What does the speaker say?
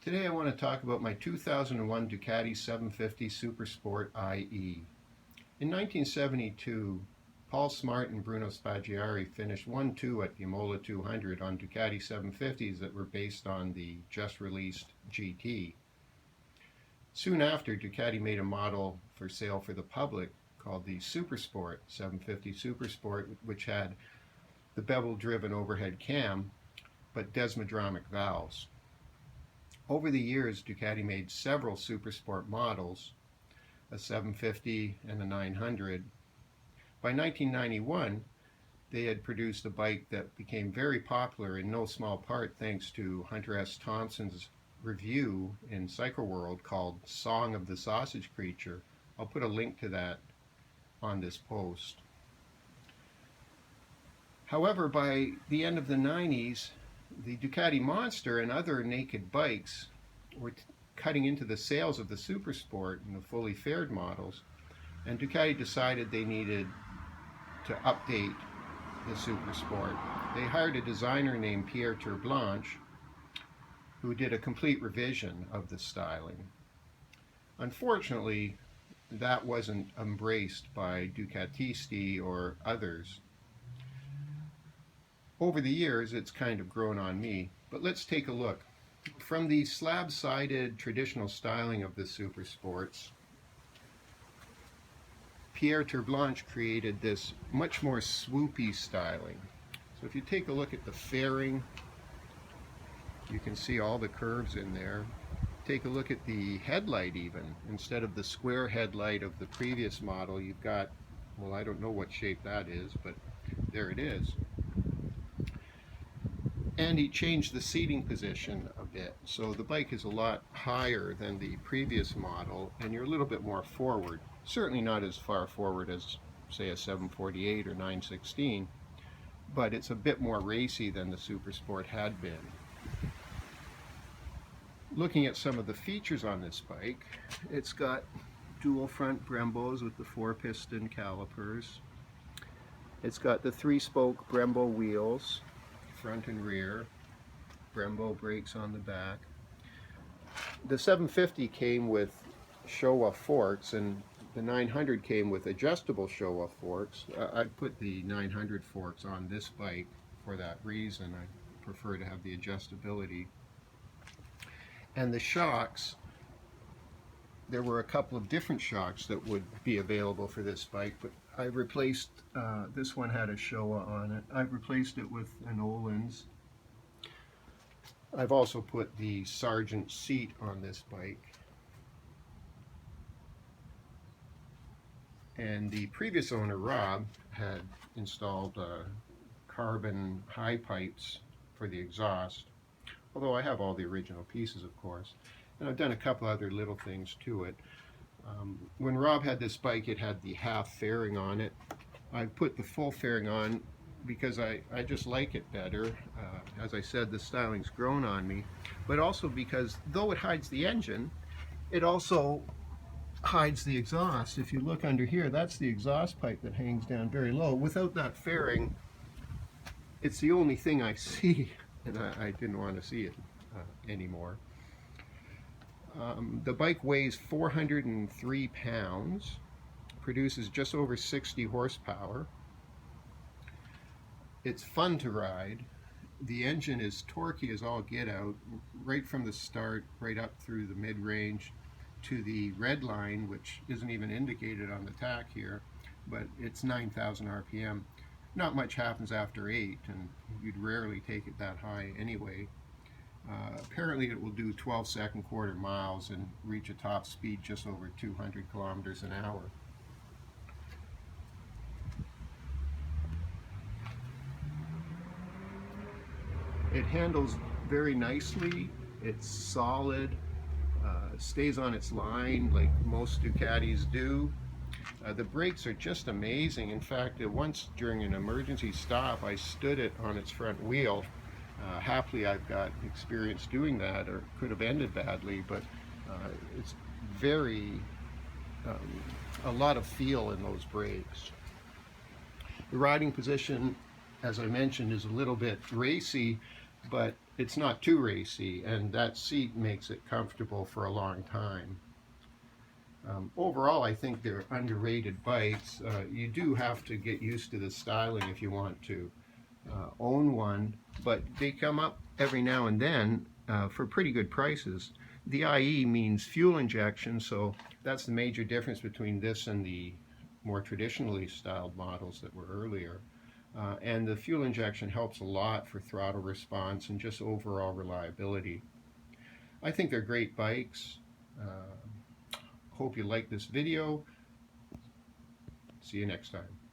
Today I want to talk about my 2001 Ducati 750 Supersport IE. In 1972, Paul Smart and Bruno Spaggiari finished 1-2 at the Imola 200 on Ducati 750s that were based on the just-released GT. Soon after, Ducati made a model for sale for the public called the Supersport 750 Supersport, which had the bevel-driven overhead cam, but desmodromic valves. Over the years, Ducati made several Supersport models, a 750 and a 900. By 1991, they had produced a bike that became very popular in no small part thanks to Hunter S. Thompson's review in Cycle World called Song of the Sausage Creature. I'll put a link to that on this post. However, by the end of the 90s, the Ducati Monster and other naked bikes were cutting into the sales of the Supersport and the fully fared models, and Ducati decided they needed to update the Supersport. They hired a designer named Pierre Terblanche, who did a complete revision of the styling. Unfortunately, that wasn't embraced by Ducatisti or others. Over the years, it's kind of grown on me, but let's take a look. From the slab-sided traditional styling of the Supersports, Pierre Terblanche created this much more swoopy styling. So if you take a look at the fairing, you can see all the curves in there. Take a look at the headlight even. Instead of the square headlight of the previous model, you've got, well, I don't know what shape that is, but there it is. And he changed the seating position a bit, so the bike is a lot higher than the previous model, and you're a little bit more forward. Certainly not as far forward as, say, a 748 or 916, but it's a bit more racy than the Supersport had been. Looking at some of the features on this bike, it's got dual front Brembos with the 4-piston calipers. It's got the 3-spoke Brembo wheels, front and rear, Brembo brakes on the back. The 750 came with Showa forks, and the 900 came with adjustable Showa forks. I put the 900 forks on this bike for that reason. I prefer to have the adjustability. And the shocks, there were a couple of different shocks that would be available for this bike, but I replaced, this one had a Showa on it. I've replaced it with an Öhlins. I've also put the Sargent seat on this bike. And the previous owner, Rob, had installed carbon high pipes for the exhaust, although I have all the original pieces, of course. And I've done a couple other little things to it. When Rob had this bike, it had the half fairing on it. I put the full fairing on because I just like it better. As I said, the styling's grown on me, but also because though it hides the engine, it also hides the exhaust. If you look under here, that's the exhaust pipe that hangs down very low. Without that fairing, it's the only thing I see, and I didn't want to see it anymore. The bike weighs 403 pounds, produces just over 60 horsepower. It's fun to ride. The engine is torquey as all get out, right from the start, right up through the mid-range to the red line, which isn't even indicated on the tach here, but it's 9,000 RPM. Not much happens after 8, and you'd rarely take it that high anyway. Apparently it will do 12-second quarter miles and reach a top speed just over 200 kilometers an hour. It handles very nicely, it's solid, stays on its line like most Ducatis do. The brakes are just amazing. In fact, once during an emergency stop, I stood it on its front wheel. Happily, I've got experience doing that, or could have ended badly, but it's a lot of feel in those brakes. The riding position, as I mentioned, is a little bit racy, but it's not too racy, and that seat makes it comfortable for a long time. Overall, I think they're underrated bikes. You do have to get used to the styling if you want to own one, but they come up every now and then for pretty good prices. The IE means fuel injection, so that's the major difference between this and the more traditionally styled models that were earlier. And the fuel injection helps a lot for throttle response and just overall reliability. I think they're great bikes. Hope you like this video. See you next time.